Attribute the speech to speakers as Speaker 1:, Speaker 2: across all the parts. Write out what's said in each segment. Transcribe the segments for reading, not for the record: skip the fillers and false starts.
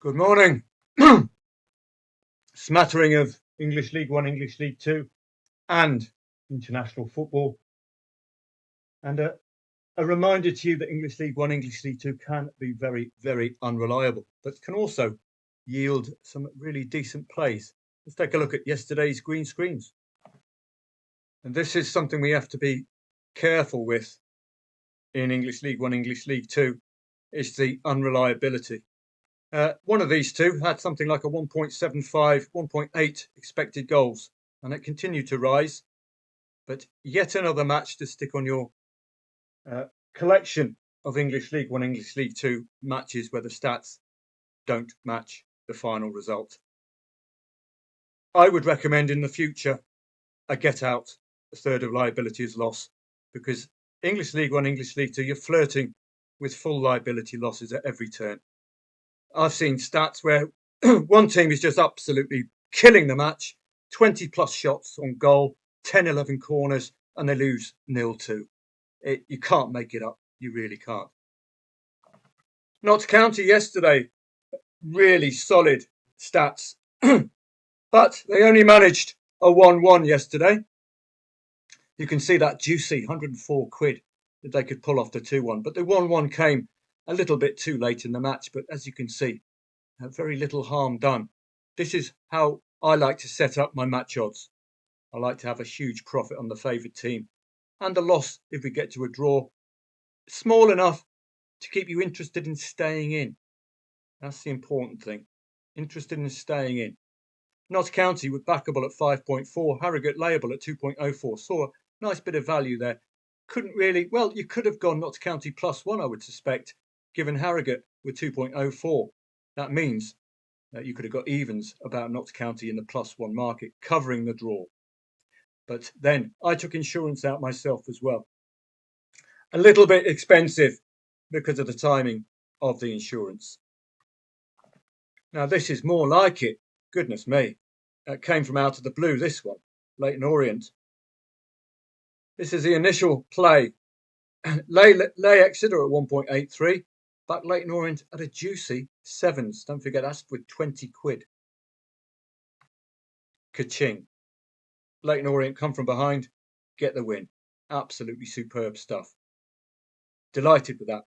Speaker 1: Good morning. Smattering of English League One, English League Two, and international football. And a reminder to you that English League One, English League Two can be very, very unreliable, but can also yield some really decent plays. Let's take a look at yesterday's green screens. And this is something we have to be careful with in English League One, English League Two. It's the unreliability. One of these two had something like a 1.75, 1.8 expected goals, and it continued to rise. But yet another match to stick on your collection of English League One, English League Two matches where the stats don't match the final result. I would recommend in the future a get out, a third of liability is loss, because English League One, English League Two, you're flirting with full liability losses at every turn. I've seen stats where one team is just absolutely killing the match, 20 plus shots on goal, 10, 11 corners, and they lose 0-2. You can't make it up. You really can't. Notts County yesterday, really solid stats, but they only managed a 1-1 yesterday. You can see that juicy 104 quid that they could pull off the 2-1, but the 1-1 came a little bit too late in the match, but as you can see, very little harm done. This is how I like to set up my match odds. I like to have a huge profit on the favoured team and a loss if we get to a draw, small enough to keep you interested in staying in. That's the important thing. Interested in staying in. Notts County were backable at 5.4, Harrogate layable at 2.04. Saw a nice bit of value there. Couldn't really, well, you could have gone Notts County +1, I would suspect, given Harrogate with 2.04. That means that you could have got evens about Notts County in the +1 market, covering the draw. But then I took insurance out myself as well. A little bit expensive because of the timing of the insurance. Now this is more like it. Goodness me. It came from out of the blue, this one. Leyton Orient. This is the initial play. Lay Exeter at 1.83. Back Leyton Orient at a juicy 7s. Don't forget, that's with 20 quid. Ka-ching. Leyton Orient come from behind, get the win. Absolutely superb stuff. Delighted with that.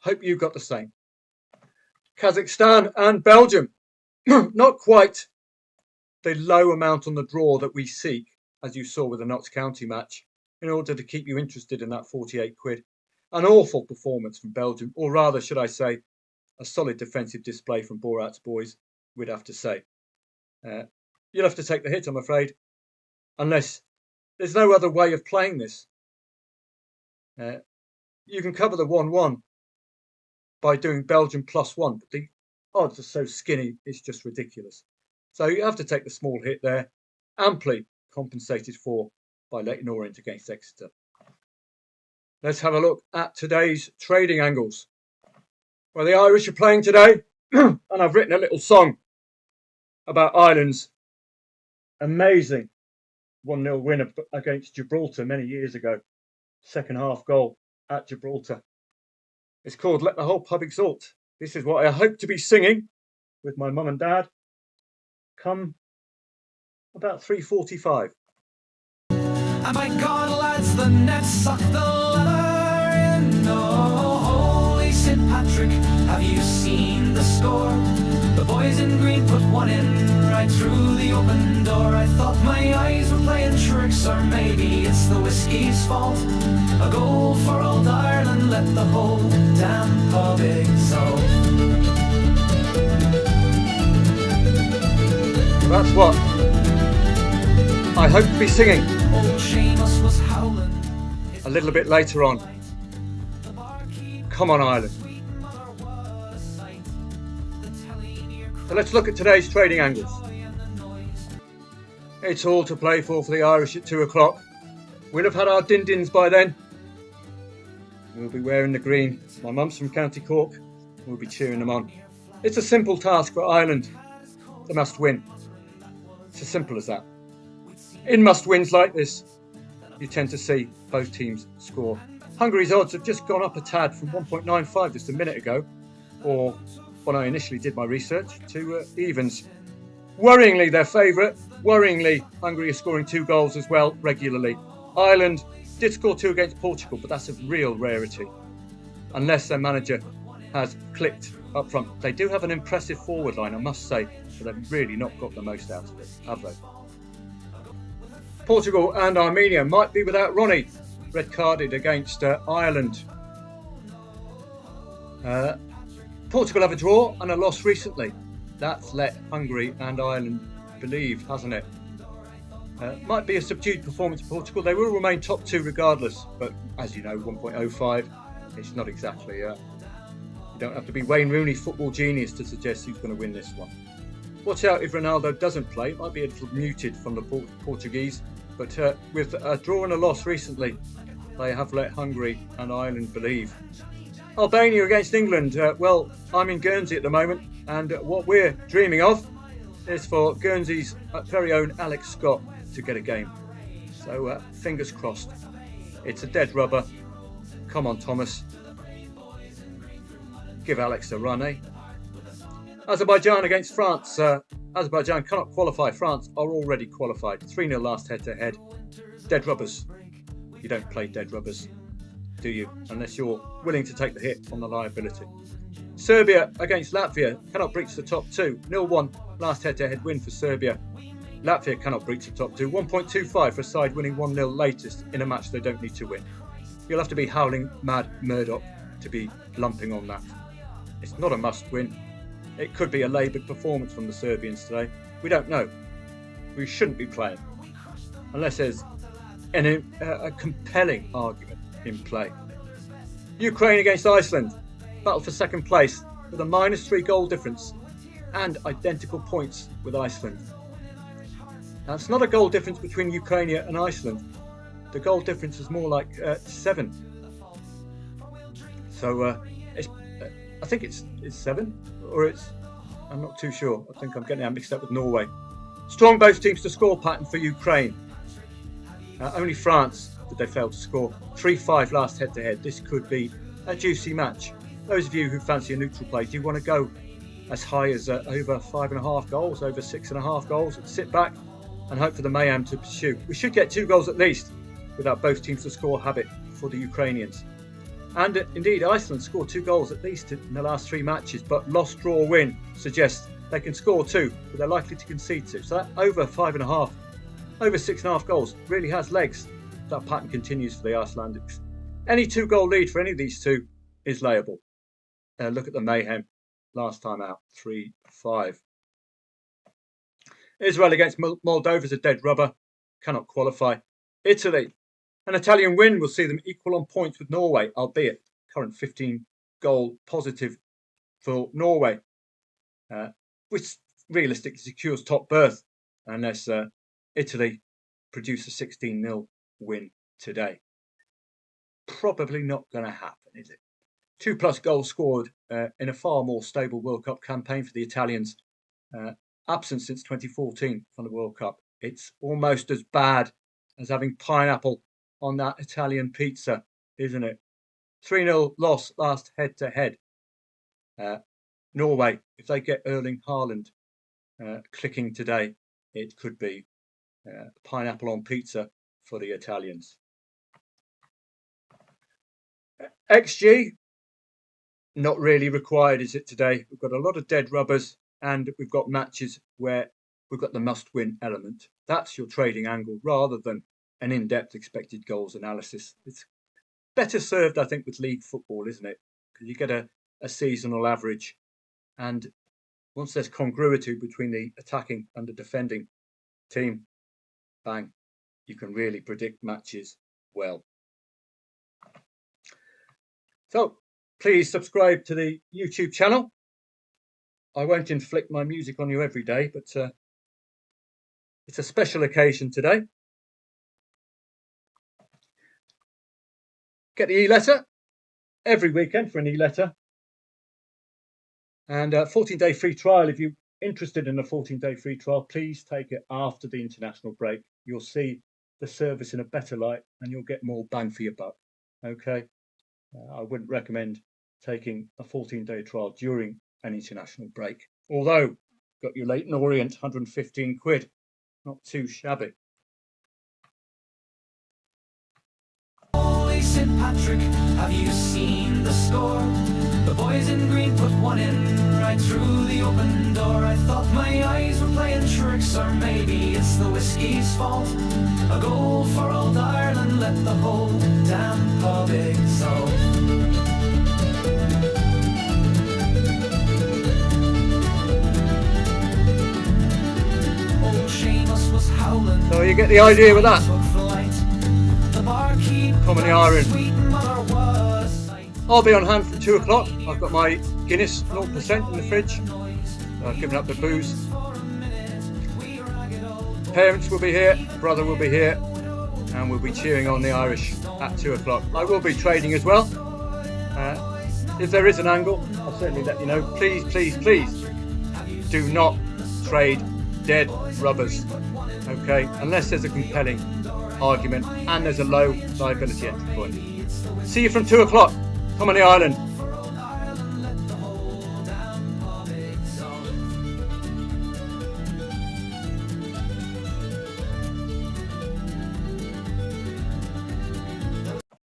Speaker 1: Hope you got the same. Kazakhstan and Belgium. Not quite the low amount on the draw that we seek, as you saw with the Notts County match, in order to keep you interested in that 48 quid. An awful performance from Belgium, or rather, should I say, a solid defensive display from Borat's boys, we'd have to say. You'll have to take the hit, I'm afraid, unless there's no other way of playing this. You can cover the 1-1 by doing Belgium +1, but the odds are so skinny, it's just ridiculous. So you have to take the small hit there, amply compensated for by Leyton Orient against Exeter. Let's have a look at today's trading angles. Well, the Irish are playing today, and I've written a little song about Ireland's amazing 1-0 win against Gibraltar many years ago. Second half goal at Gibraltar. It's called Let the Whole Pub Exult. This is what I hope to be singing with my mum and dad come about 3:45.
Speaker 2: And by God, lads, the net sucked the leather in. Oh, holy St. Patrick, have you seen the score? The boys in green put one in right through the open door. I thought my eyes were playing tricks, or maybe it's the whiskey's fault. A goal for old Ireland, let the whole damn pub exult.
Speaker 1: That's what I hope to be singing a little bit later on. Come on, Ireland. So let's look at today's trading angles. It's all to play for the Irish at 2 o'clock. We'll have had our din-dins by then. We'll be wearing the green. My mum's from County Cork. We'll be cheering them on. It's a simple task for Ireland. They must win. It's as simple as that. In must-wins like this, you tend to see both teams score. Hungary's odds have just gone up a tad from 1.95 just a minute ago, or when I initially did my research, to evens. Worryingly, their favourite. Worryingly, Hungary is scoring 2 goals as well regularly. Ireland did score 2 against Portugal, but that's a real rarity, unless their manager has clicked up front. They do have an impressive forward line, I must say, but they've really not got the most out of it, have they? Portugal and Armenia might be without Ronnie, red carded against Ireland. Portugal have a draw and a loss recently. That's let Hungary and Ireland believe, hasn't it? Might be a subdued performance for Portugal. They will remain top 2 regardless, but as you know, 1.05, it's not exactly, you don't have to be Wayne Rooney football genius to suggest who's going to win this one. Watch out if Ronaldo doesn't play. It might be a little muted from the Portuguese, but with a draw and a loss recently, they have let Hungary and Ireland believe. Albania against England. Well, I'm in Guernsey at the moment, and what we're dreaming of is for Guernsey's very own Alex Scott to get a game. So fingers crossed. It's a dead rubber. Come on, Thomas. Give Alex a run, eh? Azerbaijan against France. Azerbaijan cannot qualify. France are already qualified. 3-0 last head-to-head. Dead rubbers. You don't play dead rubbers, do you? Unless you're willing to take the hit on the liability. Serbia against Latvia cannot breach the top 2. 0-1 last head-to-head win for Serbia. Latvia cannot breach the top 2. 1.25 for a side winning 1-0 latest in a match they don't need to win. You'll have to be howling mad Murdoch to be lumping on that. It's not a must win. It could be a laboured performance from the Serbians today. We don't know. We shouldn't be playing unless there's a compelling argument in play. Ukraine against Iceland. Battle for second place with a -3 goal difference and identical points with Iceland. Now, it's not a goal difference between Ukraine and Iceland. The goal difference is more like 7. So I think it's 7, or I'm not too sure. I think I'm getting that mixed up with Norway. Strong both teams to score pattern for Ukraine. Only France did they fail to score. 3-5 last head-to-head. This could be a juicy match. Those of you who fancy a neutral play, do you want to go as high as over 5.5 goals, over 6.5 goals? Sit back and hope for the mayhem to pursue. We should get 2 goals at least without both teams to score habit for the Ukrainians. And indeed, Iceland scored 2 goals at least in the last 3 matches, but loss, draw, win suggests they can score 2, but they're likely to concede 2. So that over 5.5, over 6.5 goals really has legs. That pattern continues for the Icelandics. Any 2-goal lead for any of these two is layable. Look at the mayhem last time out, 3-5. Israel against Moldova is a dead rubber, cannot qualify. Italy, an Italian win will see them equal on points with Norway, albeit current 15-goal positive for Norway, which realistically secures top berth unless Italy produce a 16-0 win today. Probably not going to happen, is it? 2+ goals scored in a far more stable World Cup campaign for the Italians, absent since 2014 from the World Cup. It's almost as bad as having pineapple on that Italian pizza, isn't it? 3-0 loss last head-to-head. Norway, if they get Erling Haaland clicking today, it could be pineapple on pizza for the Italians. XG, not really required, is it, today? We've got a lot of dead rubbers and we've got matches where we've got the must-win element. That's your trading angle rather than an in-depth expected goals analysis. It's better served, I think, with league football, isn't it? Because you get a seasonal average, and once there's congruity between the attacking and the defending team, bang, you can really predict matches well. So please subscribe to the YouTube channel. I won't inflict my music on you every day, but it's a special occasion today. Get the e-letter every weekend for an e-letter. And a 14-day free trial. If you're interested in a 14-day free trial, please take it after the international break. You'll see the service in a better light and you'll get more bang for your buck. Okay? I wouldn't recommend taking a 14-day trial during an international break. Although, got your Leighton Orient, 115 quid. Not too shabby.
Speaker 2: Holy St. Patrick, have you seen the score? The boys in green put one in right through the open door. I thought my eyes were playing tricks, or maybe it's the whiskey's fault. A goal for old Ireland, let the whole damn pub exult. Old Seamus was howling.
Speaker 1: So you get the idea with that. Comedy Iron. I'll be on hand from 2 o'clock. I've got my Guinness 0% in the fridge. I've given up the booze. Parents will be here, brother will be here, and we'll be cheering on the Irish at 2 o'clock. I will be trading as well. If there is an angle, I'll certainly let you know. Please, please, please do not trade dead rubbers. Okay, unless there's a compelling argument and there's a low liability entry point. See you from 2 o'clock. Come on the island.